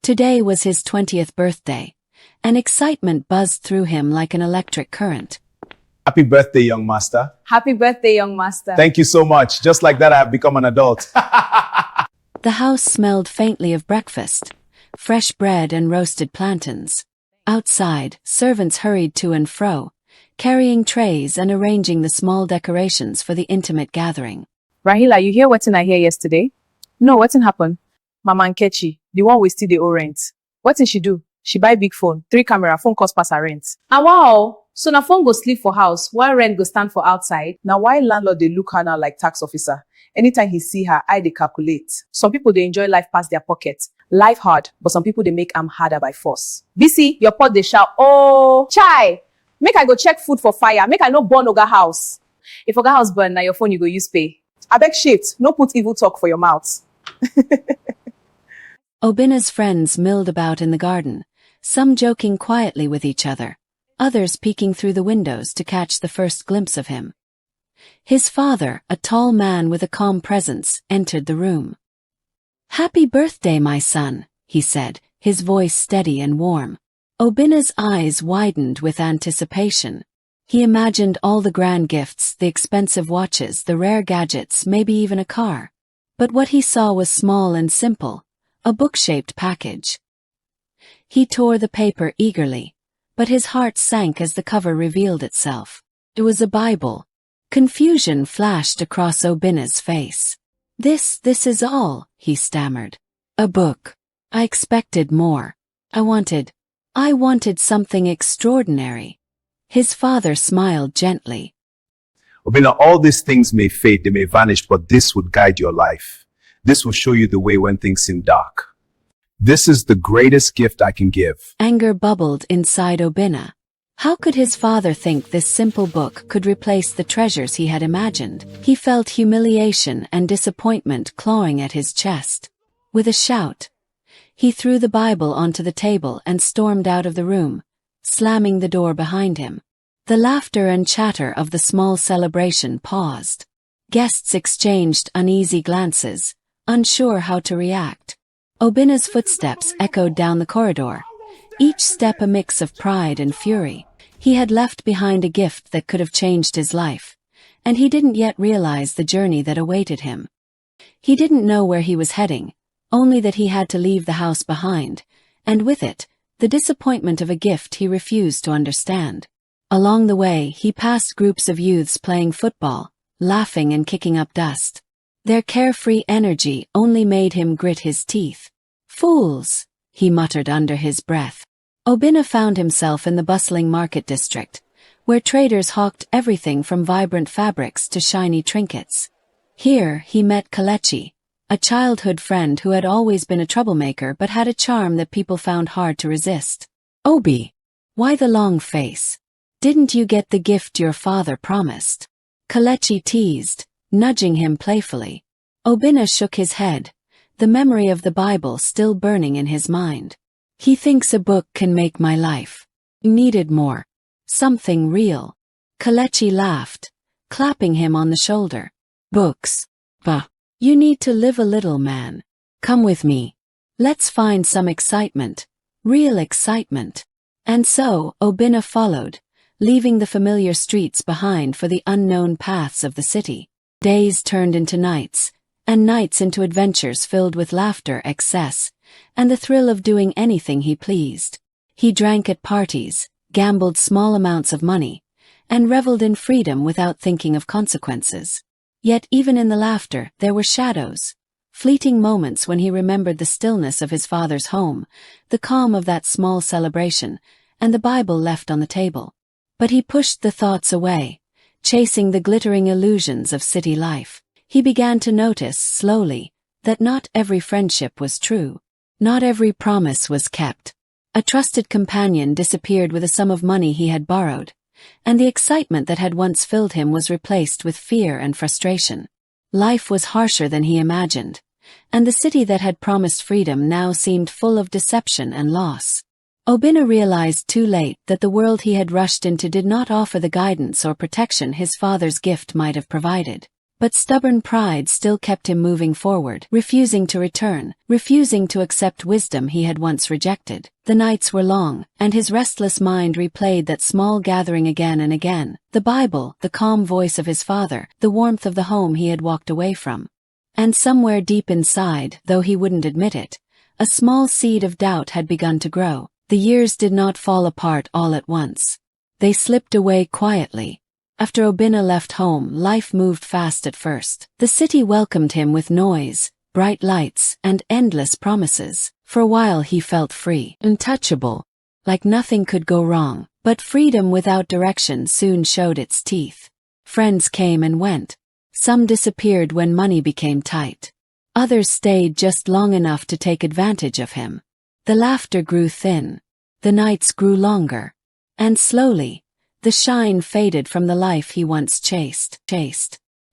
Today was his 20th birthday, and excitement buzzed through him like an electric current. Happy birthday, young master. Happy birthday, young master. Thank you so much. Just like that, I have become an adult. The house smelled faintly of breakfast, fresh bread and roasted plantains. Outside, servants hurried to and fro, carrying trays and arranging the small decorations for the intimate gathering. Rahila, you hear what I hear yesterday? No, what happened? Mama Nkechi, the one we still the owe rent. What did she do? She buy big phone, 3 camera, phone cost pass her rent. Ah wow! So na phone go sleep for house, while rent go stand for outside. Now why landlord they look her now like tax officer? Anytime he see her, I they calculate. Some people they enjoy life past their pocket. Life hard, but some people they make am harder by force. BC, your pot they shout, oh, chai! Make I go check food for fire, make I no burn Oga house. If Oga house burn, now your phone you go use pay. I beg shift, no put evil talk for your mouth. Obinna's friends milled about in the garden, some joking quietly with each other, others peeking through the windows to catch the first glimpse of him. His father, a tall man with a calm presence, entered the room. "Happy birthday, my son," he said, his voice steady and warm. Obinna's eyes widened with anticipation. He imagined all the grand gifts, the expensive watches, the rare gadgets, maybe even a car. But what he saw was small and simple, a book-shaped package. He tore the paper eagerly, but his heart sank as the cover revealed itself. It was a Bible. Confusion flashed across Obinna's face. This is all," he stammered. "A book. I expected more. I wanted something extraordinary." His father smiled gently. Obinna, all these things may fade, they may vanish, but this would guide your life. This will show you the way when things seem dark. This is the greatest gift I can give. Anger bubbled inside Obinna. How could his father think this simple book could replace the treasures he had imagined? He felt humiliation and disappointment clawing at his chest. With a shout, he threw the Bible onto the table and stormed out of the room, slamming the door behind him. The laughter and chatter of the small celebration paused. Guests exchanged uneasy glances, unsure how to react. Obinna's footsteps echoed down the corridor, each step a mix of pride and fury. He had left behind a gift that could have changed his life, and he didn't yet realize the journey that awaited him. He didn't know where he was heading, only that he had to leave the house behind, and with it, the disappointment of a gift he refused to understand. Along the way, he passed groups of youths playing football, laughing and kicking up dust. Their carefree energy only made him grit his teeth. "Fools," he muttered under his breath. Obinna found himself in the bustling market district, where traders hawked everything from vibrant fabrics to shiny trinkets. Here he met Kelechi, a childhood friend who had always been a troublemaker but had a charm that people found hard to resist. "Obi, why the long face? Didn't you get the gift your father promised?" Kelechi teased, nudging him playfully. Obinna shook his head, the memory of the Bible still burning in his mind. "He thinks a book can make my life. Needed more. Something real." Kelechi laughed, clapping him on the shoulder. "Books? Bah. You need to live a little, man. Come with me. Let's find some excitement. Real excitement." And so, Obinna followed, leaving the familiar streets behind for the unknown paths of the city. Days turned into nights, and nights into adventures filled with laughter, excess, and the thrill of doing anything he pleased. He drank at parties, gambled small amounts of money, and reveled in freedom without thinking of consequences. Yet even in the laughter there were shadows, fleeting moments when he remembered the stillness of his father's home, the calm of that small celebration, and the Bible left on the table. But he pushed the thoughts away, chasing the glittering illusions of city life. He began to notice, slowly, that not every friendship was true. Not every promise was kept. A trusted companion disappeared with a sum of money he had borrowed, and the excitement that had once filled him was replaced with fear and frustration. Life was harsher than he imagined, and the city that had promised freedom now seemed full of deception and loss. Obinna realized too late that the world he had rushed into did not offer the guidance or protection his father's gift might have provided. But stubborn pride still kept him moving forward, refusing to return, refusing to accept wisdom he had once rejected. The nights were long, and his restless mind replayed that small gathering again and again. The Bible, the calm voice of his father, the warmth of the home he had walked away from. And somewhere deep inside, though he wouldn't admit it, a small seed of doubt had begun to grow. The years did not fall apart all at once. They slipped away quietly. After Obinna left home, life moved fast at first. The city welcomed him with noise, bright lights, and endless promises. For a while he felt free, untouchable, like nothing could go wrong. But freedom without direction soon showed its teeth. Friends came and went. Some disappeared when money became tight. Others stayed just long enough to take advantage of him. The laughter grew thin. The nights grew longer. And slowly, the shine faded from the life he once chased.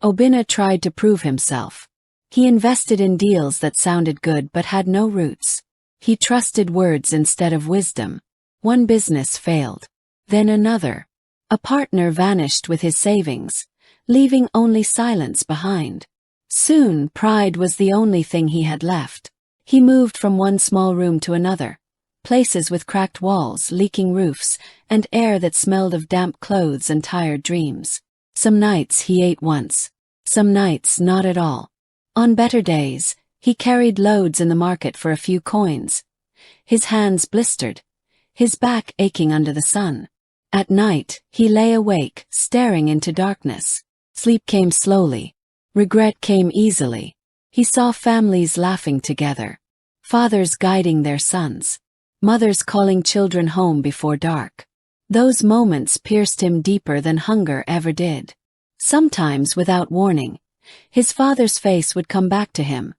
Obinna tried to prove himself. He invested in deals that sounded good but had no roots. He trusted words instead of wisdom. One business failed. Then another. A partner vanished with his savings, leaving only silence behind. Soon, pride was the only thing he had left. He moved from one small room to another. Places with cracked walls, leaking roofs, and air that smelled of damp clothes and tired dreams. Some nights he ate once. Some nights not at all. On better days, he carried loads in the market for a few coins. His hands blistered, his back aching under the sun. At night, he lay awake, staring into darkness. Sleep came slowly. Regret came easily. He saw families laughing together. Fathers guiding their sons. Mothers calling children home before dark. Those moments pierced him deeper than hunger ever did. Sometimes, without warning, his father's face would come back to him.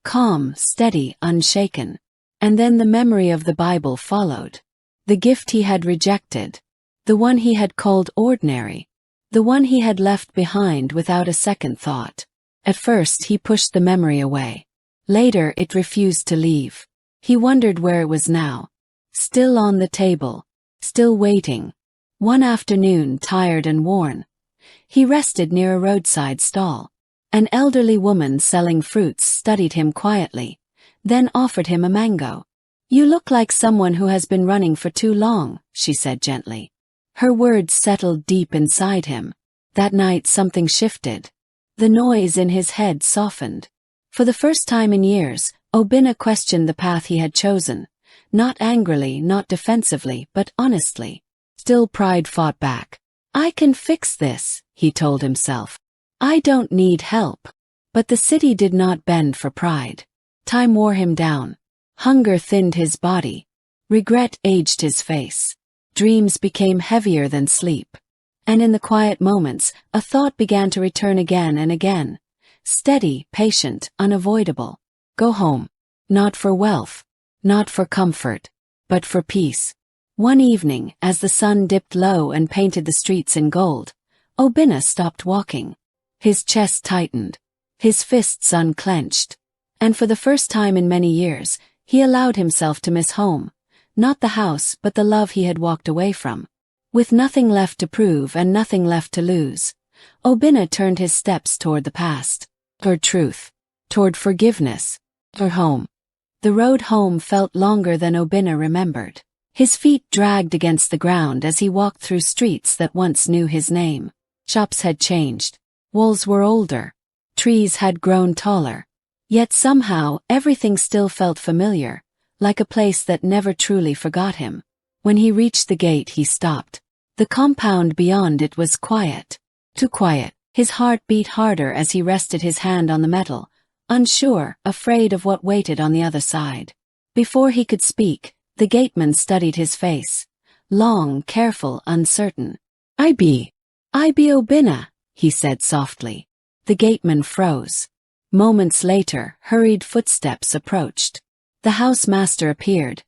Calm, steady, unshaken. And then the memory of the Bible followed. The gift he had rejected. The one he had called ordinary. The one he had left behind without a second thought. At first he pushed the memory away. Later it refused to leave. He wondered where it was now. Still on the table. Still waiting. One afternoon, tired and worn, he rested near a roadside stall. An elderly woman selling fruits studied him quietly, then offered him a mango. "You look like someone who has been running for too long," she said gently. Her words settled deep inside him. That night something shifted. The noise in his head softened. For the first time in years, Obinna questioned the path he had chosen. Not angrily, not defensively, but honestly. Still pride fought back. "I can fix this," he told himself. "I don't need help." But the city did not bend for pride. Time wore him down. Hunger thinned his body. Regret aged his face. Dreams became heavier than sleep. And in the quiet moments, a thought began to return again and again. Steady, patient, unavoidable. Go home. Not for wealth. Not for comfort. But for peace. One evening, as the sun dipped low and painted the streets in gold, Obinna stopped walking. His chest tightened. His fists unclenched. And for the first time in many years, he allowed himself to miss home. Not the house, but the love he had walked away from. With nothing left to prove and nothing left to lose, Obinna turned his steps toward the past. Toward truth. Toward forgiveness. Toward home. The road home felt longer than Obinna remembered. His feet dragged against the ground as he walked through streets that once knew his name. Shops had changed. Walls were older. Trees had grown taller. Yet somehow, everything still felt familiar, like a place that never truly forgot him. When he reached the gate, he stopped. The compound beyond it was quiet. Too quiet. His heart beat harder as he rested his hand on the metal, unsure, afraid of what waited on the other side. Before he could speak, the gateman studied his face. Long, careful, uncertain. I be Obinna," he said softly. The gateman froze. Moments later, hurried footsteps approached. The housemaster appeared,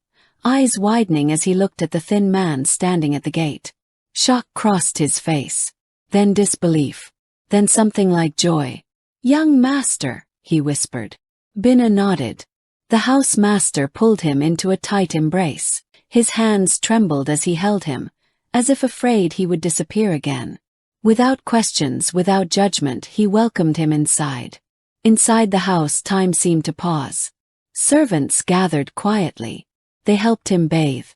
eyes widening as he looked at the thin man standing at the gate. Shock crossed his face. Then disbelief. Then something like joy. "Young master," he whispered. Obinna nodded. The housemaster pulled him into a tight embrace. His hands trembled as he held him, as if afraid he would disappear again. Without questions, without judgment, he welcomed him inside. Inside the house, time seemed to pause. Servants gathered quietly. They helped him bathe.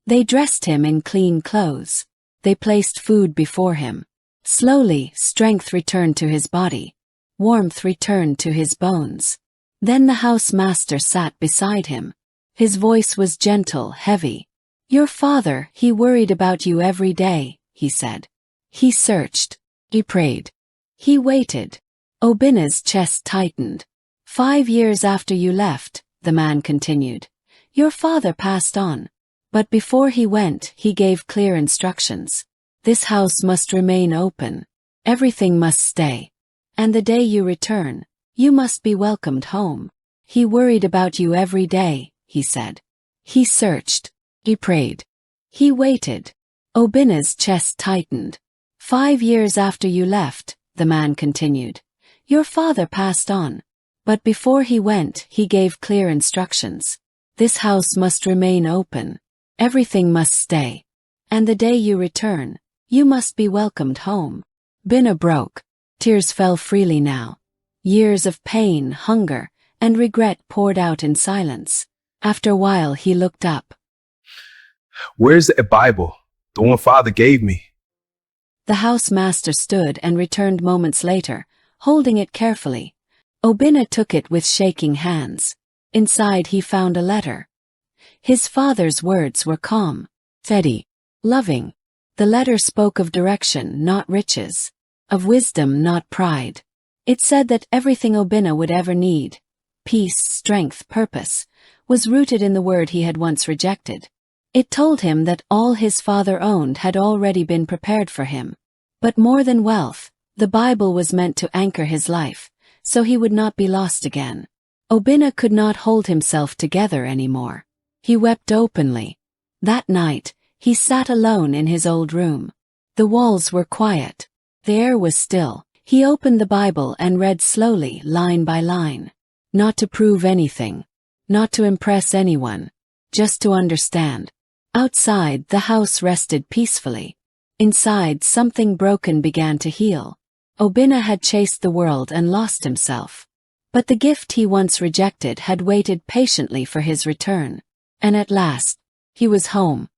They dressed him in clean clothes. They placed food before him. Slowly, strength returned to his body. Warmth returned to his bones. Then the housemaster sat beside him. His voice was gentle, heavy. "Your father, he worried about you every day," he said. "He searched. He prayed. He waited." Obinna's chest tightened. "5 years after you left," the man continued, "your father passed on. But before he went, he gave clear instructions. This house must remain open. Everything must stay. And the day you return, you must be welcomed home. He worried about you every day," he said. "He searched. He prayed. He waited." Obinna's chest tightened. "5 years after you left," the man continued, "your father passed on. But before he went, he gave clear instructions. This house must remain open. Everything must stay. And the day you return, you must be welcomed home." Binna broke. Tears fell freely now. Years of pain, hunger, and regret poured out in silence. After a while, he looked up. "Where's a Bible? The one Father gave me." The housemaster stood and returned moments later, holding it carefully. Obinna took it with shaking hands. Inside he found a letter. His father's words were calm, steady, loving. The letter spoke of direction, not riches, of wisdom, not pride. It said that everything Obinna would ever need, peace, strength, purpose, was rooted in the word he had once rejected. It told him that all his father owned had already been prepared for him. But more than wealth, the Bible was meant to anchor his life, so he would not be lost again. Obinna could not hold himself together anymore. He wept openly. That night, he sat alone in his old room. The walls were quiet. The air was still. He opened the Bible and read slowly, line by line. Not to prove anything. Not to impress anyone. Just to understand. Outside, the house rested peacefully. Inside, something broken began to heal. Obinna had chased the world and lost himself. But the gift he once rejected had waited patiently for his return. And at last, he was home.